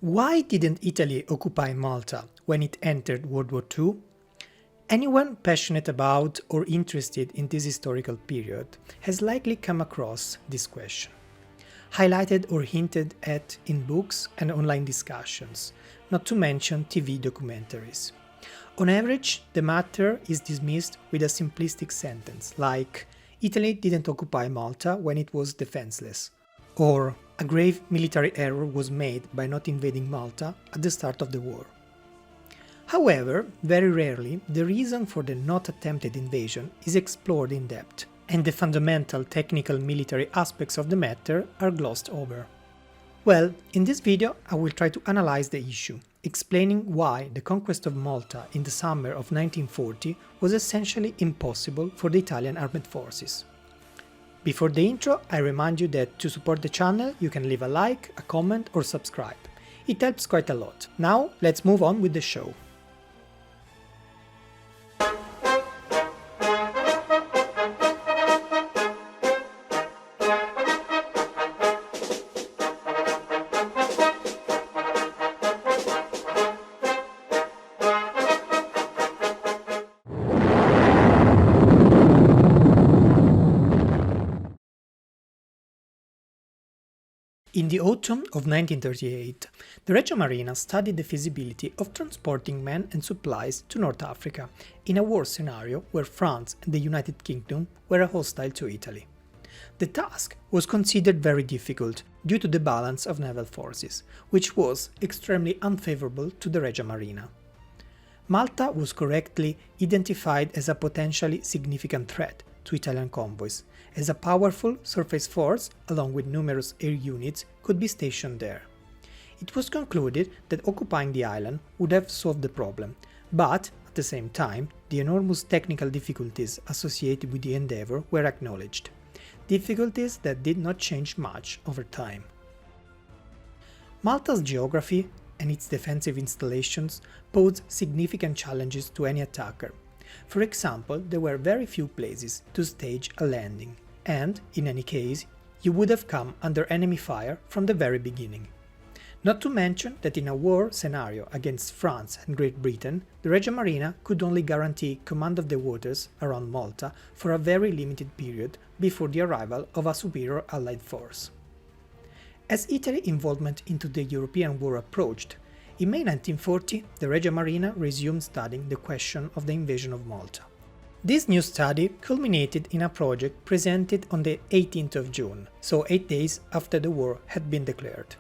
Why didn't Italy occupy Malta when it entered World War II? Anyone passionate about or interested in this historical period has likely come across this question, highlighted or hinted at in books and online discussions, not to mention TV documentaries. On average, the matter is dismissed with a simplistic sentence like, Italy didn't occupy Malta when it was defenseless, or a grave military error was made by not invading Malta at the start of the war. However, very rarely, the reason for the not attempted invasion is explored in depth, and the fundamental technical military aspects of the matter are glossed over. Well, in this video I will try to analyze the issue, explaining why the conquest of Malta in the summer of 1940 was essentially impossible for the Italian armed forces. Before the intro, I remind you that to support the channel you can leave a like, a comment or subscribe. It helps quite a lot. Now let's move on with the show. In the autumn of 1938, the Regia Marina studied the feasibility of transporting men and supplies to North Africa in a war scenario where France and the United Kingdom were hostile to Italy. The task was considered very difficult due to the balance of naval forces, which was extremely unfavorable to the Regia Marina. Malta was correctly identified as a potentially significant threat to Italian convoys, as a powerful surface force, along with numerous air units, could be stationed there. It was concluded that occupying the island would have solved the problem, but, at the same time, the enormous technical difficulties associated with the endeavour were acknowledged, difficulties that did not change much over time. Malta's geography and its defensive installations posed significant challenges to any attacker. For example, there were very few places to stage a landing, and, in any case, you would have come under enemy fire from the very beginning. Not to mention that in a war scenario against France and Great Britain, the Regia Marina could only guarantee command of the waters around Malta for a very limited period before the arrival of a superior Allied force. As Italy's involvement into the European war approached, in May 1940, the Regia Marina resumed studying the question of the invasion of Malta. This new study culminated in a project presented on the 18th of June, so 8 days after the war had been declared.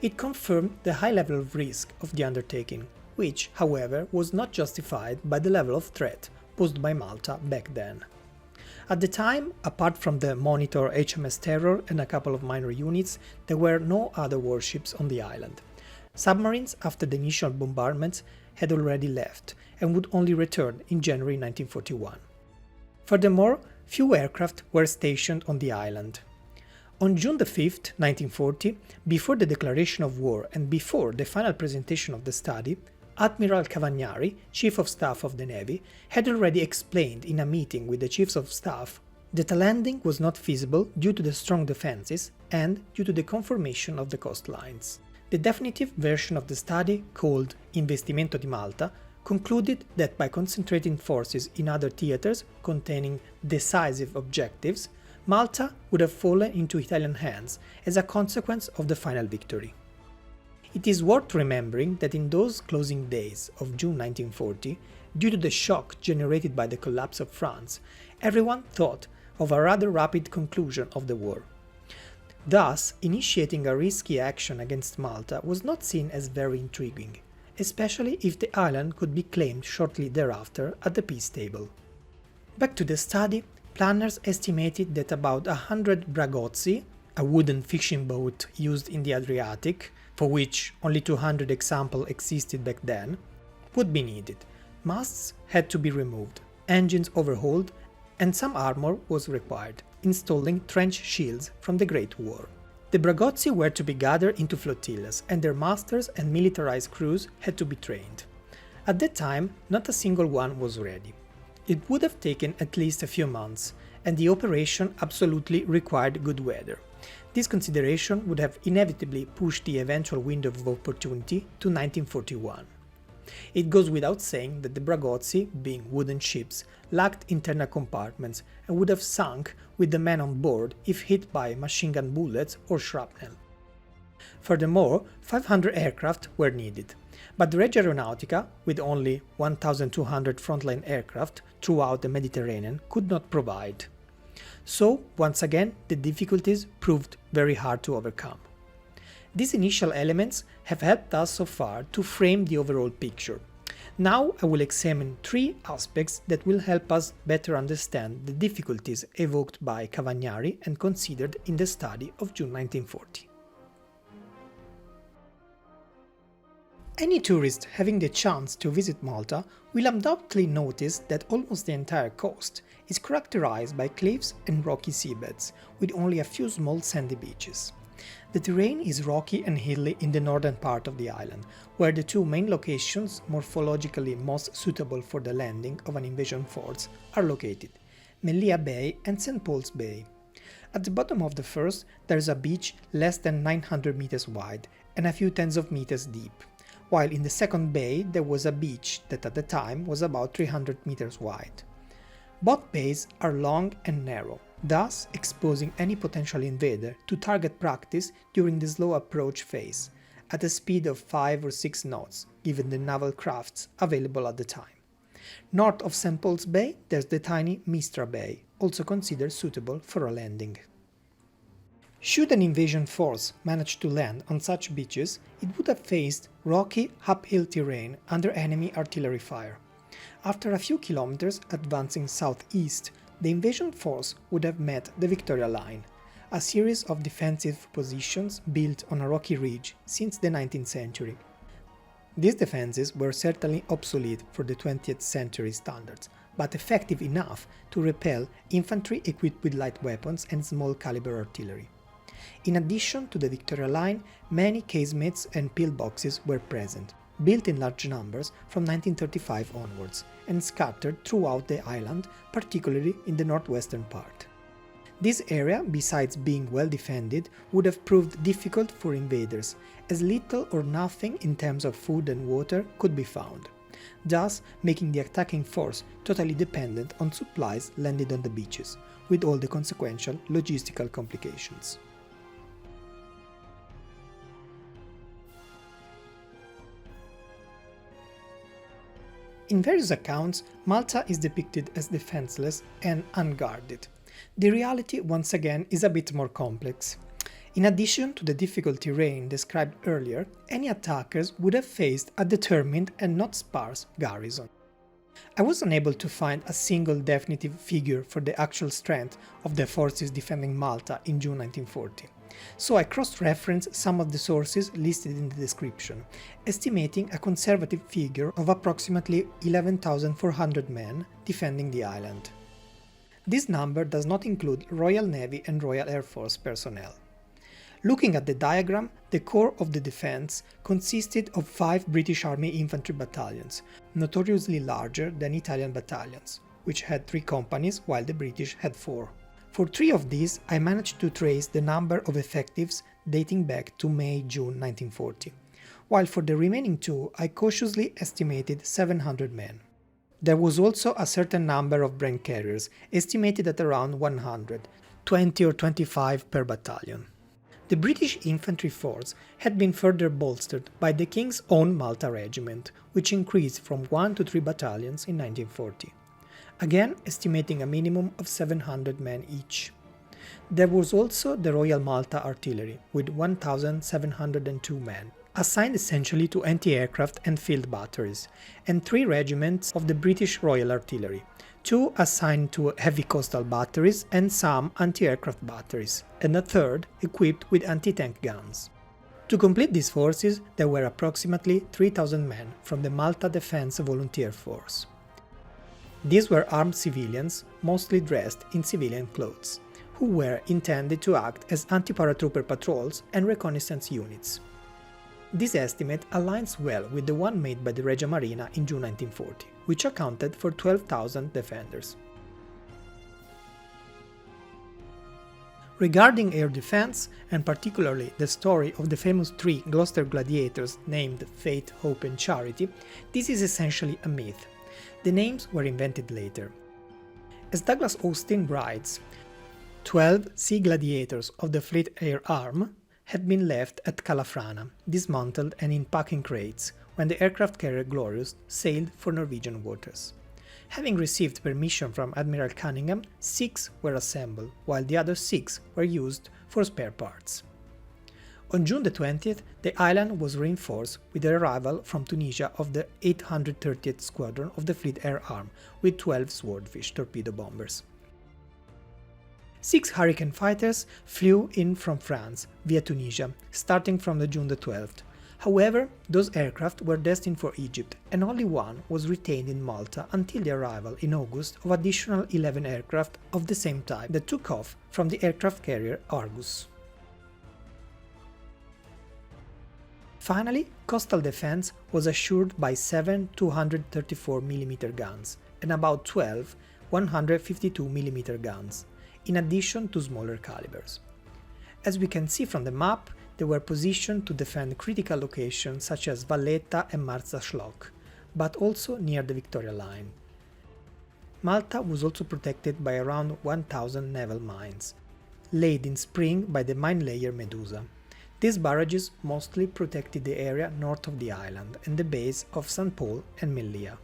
It confirmed the high level of risk of the undertaking, which, however, was not justified by the level of threat posed by Malta back then. At the time, apart from the Monitor HMS Terror and a couple of minor units, there were no other warships on the island. Submarines, after the initial bombardments, had already left and would only return in January 1941. Furthermore, few aircraft were stationed on the island. On June 5, 1940, before the declaration of war and before the final presentation of the study, Admiral Cavagnari, Chief of Staff of the Navy, had already explained in a meeting with the Chiefs of Staff that a landing was not feasible due to the strong defenses and due to the conformation of the coastlines. The definitive version of the study, called Investimento di Malta, concluded that by concentrating forces in other theaters containing decisive objectives, Malta would have fallen into Italian hands as a consequence of the final victory. It is worth remembering that in those closing days of June 1940, due to the shock generated by the collapse of France, everyone thought of a rather rapid conclusion of the war. Thus, initiating a risky action against Malta was not seen as very intriguing, especially if the island could be claimed shortly thereafter at the peace table. Back to the study, planners estimated that about 100 bragozzi, a wooden fishing boat used in the Adriatic, for which only 200 examples existed back then, would be needed. Masts had to be removed, engines overhauled, and some armor was required, installing trench shields from the Great War. The bragozzi were to be gathered into flotillas, and their masters and militarized crews had to be trained. At that time, not a single one was ready. It would have taken at least a few months, and the operation absolutely required good weather. This consideration would have inevitably pushed the eventual window of opportunity to 1941. It goes without saying that the Bragozzi, being wooden ships, lacked internal compartments and would have sunk with the men on board if hit by machine gun bullets or shrapnel. Furthermore, 500 aircraft were needed, but the Regia Aeronautica, with only 1,200 frontline aircraft throughout the Mediterranean, could not provide. So, once again, the difficulties proved very hard to overcome. These initial elements have helped us so far to frame the overall picture. Now I will examine 3 aspects that will help us better understand the difficulties evoked by Cavagnari and considered in the study of June 1940. Any tourist having the chance to visit Malta will undoubtedly notice that almost the entire coast is characterized by cliffs and rocky seabeds, with only a few small sandy beaches. The terrain is rocky and hilly in the northern part of the island, where the 2 main locations morphologically most suitable for the landing of an invasion force are located, Melilla Bay and St. Paul's Bay. At the bottom of the first, there is a beach less than 900 meters wide and a few tens of meters deep, while in the second bay there was a beach that at the time was about 300 meters wide. Both bays are long and narrow, thus exposing any potential invader to target practice during the slow approach phase, at a speed of 5 or 6 knots, given the naval crafts available at the time. North of St. Paul's Bay there's the tiny Mistra Bay, also considered suitable for a landing. Should an invasion force manage to land on such beaches, it would have faced rocky, uphill terrain under enemy artillery fire. After a few kilometers advancing southeast, the invasion force would have met the Victoria Line, a series of defensive positions built on a rocky ridge since the 19th century. These defenses were certainly obsolete for the 20th century standards, but effective enough to repel infantry equipped with light weapons and small caliber artillery. In addition to the Victoria Line, many casemates and pillboxes were present, built in large numbers from 1935 onwards, and scattered throughout the island, particularly in the northwestern part. This area, besides being well defended, would have proved difficult for invaders, as little or nothing in terms of food and water could be found, thus making the attacking force totally dependent on supplies landed on the beaches, with all the consequential logistical complications. In various accounts, Malta is depicted as defenseless and unguarded. The reality, once again, is a bit more complex. In addition to the difficult terrain described earlier, any attackers would have faced a determined and not sparse garrison. I was unable to find a single definitive figure for the actual strength of the forces defending Malta in June 1940. So I cross-referenced some of the sources listed in the description, estimating a conservative figure of approximately 11,400 men defending the island. This number does not include Royal Navy and Royal Air Force personnel. Looking at the diagram, the core of the defense consisted of 5 British Army infantry battalions, notoriously larger than Italian battalions, which had 3 companies while the British had 4. For 3 of these, I managed to trace the number of effectives dating back to May-June 1940, while for the remaining 2 I cautiously estimated 700 men. There was also a certain number of Brent carriers, estimated at around 100, 20 or 25 per battalion. The British infantry force had been further bolstered by the King's Own Malta Regiment, which increased from 1 to 3 battalions in 1940. Again estimating a minimum of 700 men each. There was also the Royal Malta Artillery, with 1,702 men, assigned essentially to anti-aircraft and field batteries, and 3 regiments of the British Royal Artillery, 2 assigned to heavy coastal batteries and some anti-aircraft batteries, and a third equipped with anti-tank guns. To complete these forces, there were approximately 3,000 men from the Malta Defense Volunteer Force. These were armed civilians, mostly dressed in civilian clothes, who were intended to act as anti-paratrooper patrols and reconnaissance units. This estimate aligns well with the one made by the Regia Marina in June 1940, which accounted for 12,000 defenders. Regarding air defense, and particularly the story of the famous three Gloucester gladiators named Faith, Hope and Charity, this is essentially a myth. The names were invented later. As Douglas Austin writes, 12 sea gladiators of the Fleet Air Arm had been left at Calafrana, dismantled and in packing crates, when the aircraft carrier Glorious sailed for Norwegian waters. Having received permission from Admiral Cunningham, 6 were assembled, while the other 6 were used for spare parts. On June the 20th, the island was reinforced with the arrival from Tunisia of the 830th Squadron of the Fleet Air Arm with 12 Swordfish torpedo bombers. 6 Hurricane fighters flew in from France via Tunisia, starting from the June the 12th. However, those aircraft were destined for Egypt, and only one was retained in Malta until the arrival in August of additional 11 aircraft of the same type that took off from the aircraft carrier Argus. Finally, coastal defense was assured by 7 234mm guns and about 12 152mm guns, in addition to smaller calibers. As we can see from the map, they were positioned to defend critical locations such as Valletta and Marzahschlock, but also near the Victoria Line. Malta was also protected by around 1,000 naval mines, laid in spring by the mine layer Medusa. These barrages mostly protected the area north of the island and the base of St. Paul and Melilla.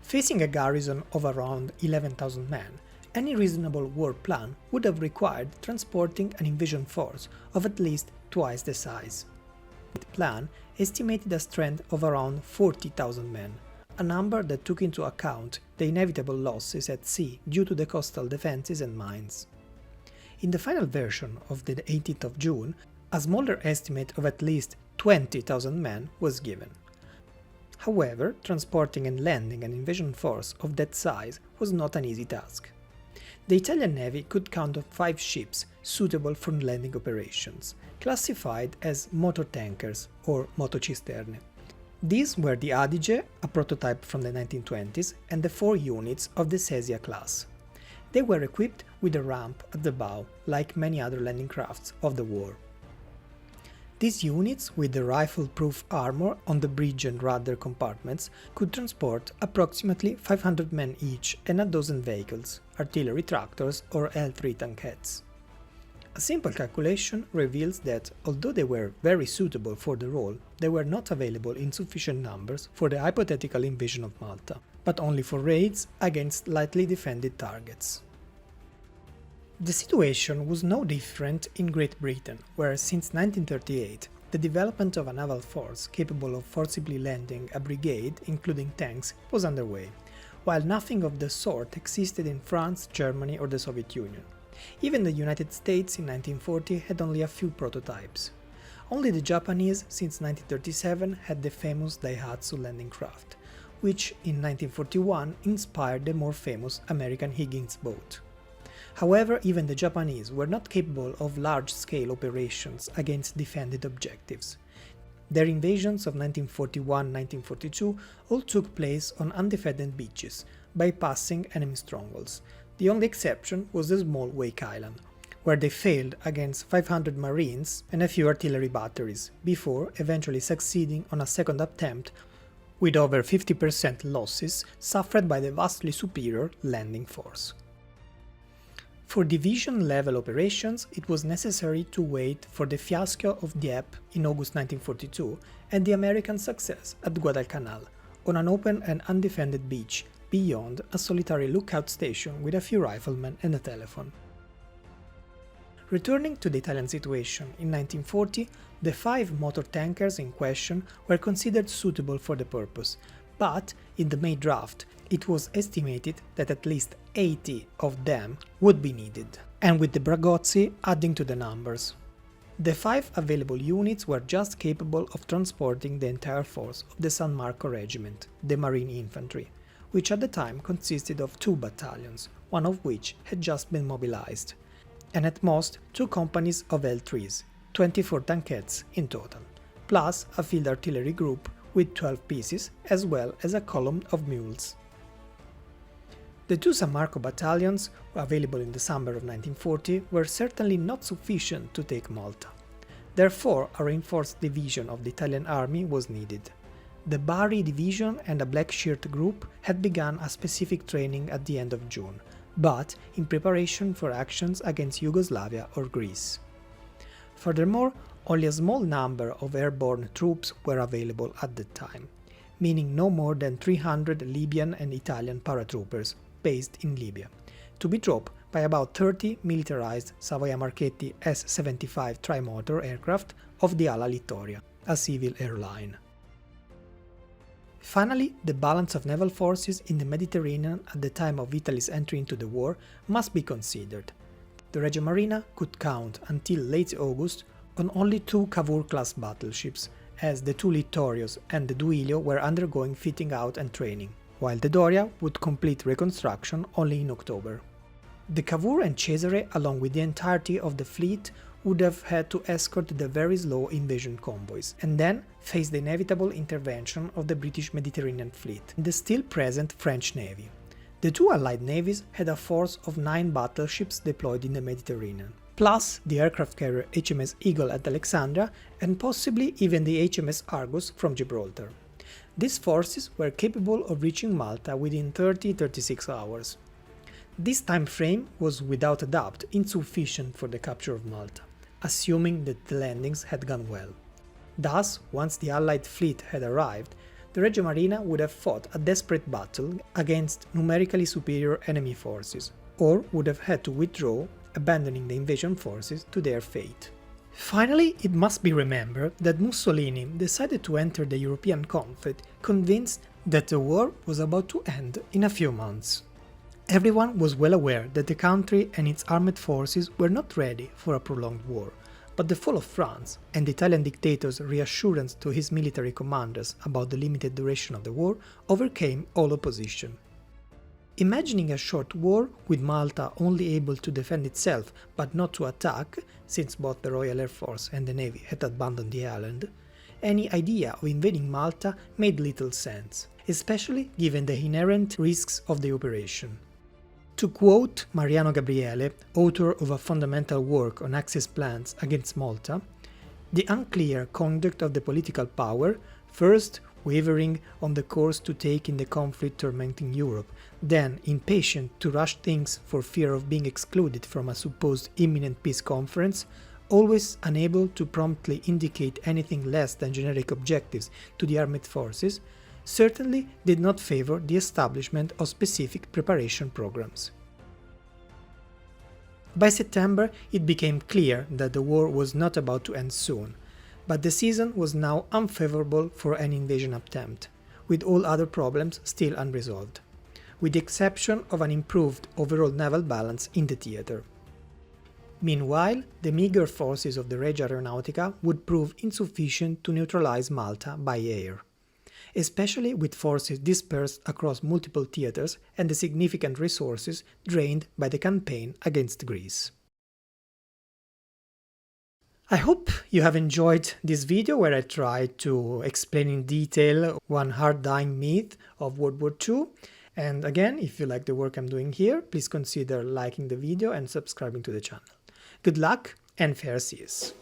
Facing a garrison of around 11,000 men, any reasonable war plan would have required transporting an invasion force of at least twice the size. The plan estimated a strength of around 40,000 men, a number that took into account the inevitable losses at sea due to the coastal defenses and mines. In the final version of the 18th of June, a smaller estimate of at least 20,000 men was given. However, transporting and landing an invasion force of that size was not an easy task. The Italian Navy could count on 5 ships suitable for landing operations, classified as motor tankers or motocisterne. These were the Adige, a prototype from the 1920s, and the 4 units of the Sesia class. They were equipped with a ramp at the bow, like many other landing crafts of the war. These units, with the rifle-proof armor on the bridge and rudder compartments, could transport approximately 500 men each and a dozen vehicles, artillery tractors or L3 tankettes. A simple calculation reveals that, although they were very suitable for the role, they were not available in sufficient numbers for the hypothetical invasion of Malta, but only for raids against lightly defended targets. The situation was no different in Great Britain, where since 1938 the development of a naval force capable of forcibly landing a brigade, including tanks, was underway, while nothing of the sort existed in France, Germany or the Soviet Union. Even the United States in 1940 had only a few prototypes. Only the Japanese since 1937 had the famous Daihatsu landing craft, which in 1941 inspired the more famous American Higgins boat. However, even the Japanese were not capable of large-scale operations against defended objectives. Their invasions of 1941-1942 all took place on undefended beaches, bypassing enemy strongholds. The only exception was the small Wake Island, where they failed against 500 Marines and a few artillery batteries, before eventually succeeding on a second attempt with over 50% losses suffered by the vastly superior landing force. For division-level operations, it was necessary to wait for the fiasco of Dieppe in August 1942 and the American success at Guadalcanal, on an open and undefended beach, beyond a solitary lookout station with a few riflemen and a telephone. Returning to the Italian situation, in 1940, the 5 motor tankers in question were considered suitable for the purpose, but in the May draft, it was estimated that at least 80 of them would be needed, and with the Bragozzi adding to the numbers. The 5 available units were just capable of transporting the entire force of the San Marco Regiment, the Marine Infantry, which at the time consisted of 2 battalions, one of which had just been mobilized, and at most 2 companies of L3s, 24 tankettes in total. plus a field artillery group with 12 pieces, as well as a column of mules. The two San Marco battalions, available in the summer of 1940, were certainly not sufficient to take Malta. Therefore, a reinforced division of the Italian army was needed. The Bari division and a Black Shirt group had begun a specific training at the end of June, but in preparation for actions against Yugoslavia or Greece. Furthermore, only a small number of airborne troops were available at that time, meaning no more than 300 Libyan and Italian paratroopers based in Libya, to be dropped by about 30 militarized Savoia Marchetti S-75 trimotor aircraft of the Ala Littoria, a civil airline. Finally, the balance of naval forces in the Mediterranean at the time of Italy's entry into the war must be considered. The Regia Marina could count until late August on only two Cavour-class battleships, as the two Littorios and the Duilio were undergoing fitting out and training, while the Doria would complete reconstruction only in October. The Cavour and Cesare, along with the entirety of the fleet, would have had to escort the very slow invasion convoys, and then face the inevitable intervention of the British Mediterranean fleet and the still present French Navy. The two Allied navies had a force of 9 battleships deployed in the Mediterranean, plus the aircraft carrier HMS Eagle at Alexandria and possibly even the HMS Argus from Gibraltar. These forces were capable of reaching Malta within 30–36 hours. This time frame was without a doubt insufficient for the capture of Malta, assuming that the landings had gone well. Thus, once the Allied fleet had arrived, the Regia Marina would have fought a desperate battle against numerically superior enemy forces, or would have had to withdraw, abandoning the invasion forces to their fate. Finally, it must be remembered that Mussolini decided to enter the European conflict convinced that the war was about to end in a few months. Everyone was well aware that the country and its armed forces were not ready for a prolonged war, but the fall of France and the Italian dictator's reassurance to his military commanders about the limited duration of the war overcame all opposition. Imagining a short war, with Malta only able to defend itself but not to attack, since both the Royal Air Force and the Navy had abandoned the island, any idea of invading Malta made little sense, especially given the inherent risks of the operation. To quote Mariano Gabriele, author of a fundamental work on Axis plans against Malta, the unclear conduct of the political power, first wavering on the course to take in the conflict tormenting Europe, then impatient to rush things for fear of being excluded from a supposed imminent peace conference, always unable to promptly indicate anything less than generic objectives to the armed forces, certainly did not favor the establishment of specific preparation programs. By September, it became clear that the war was not about to end soon, but the season was now unfavorable for an invasion attempt, with all other problems still unresolved, with the exception of an improved overall naval balance in the theater. Meanwhile, the meager forces of the Regia Aeronautica would prove insufficient to neutralize Malta by air, especially with forces dispersed across multiple theaters and the significant resources drained by the campaign against Greece. I hope you have enjoyed this video where I tried to explain in detail one hard-dying myth of World War II. And again, if you like the work I'm doing here, please consider liking the video and subscribing to the channel. Good luck and fair seas!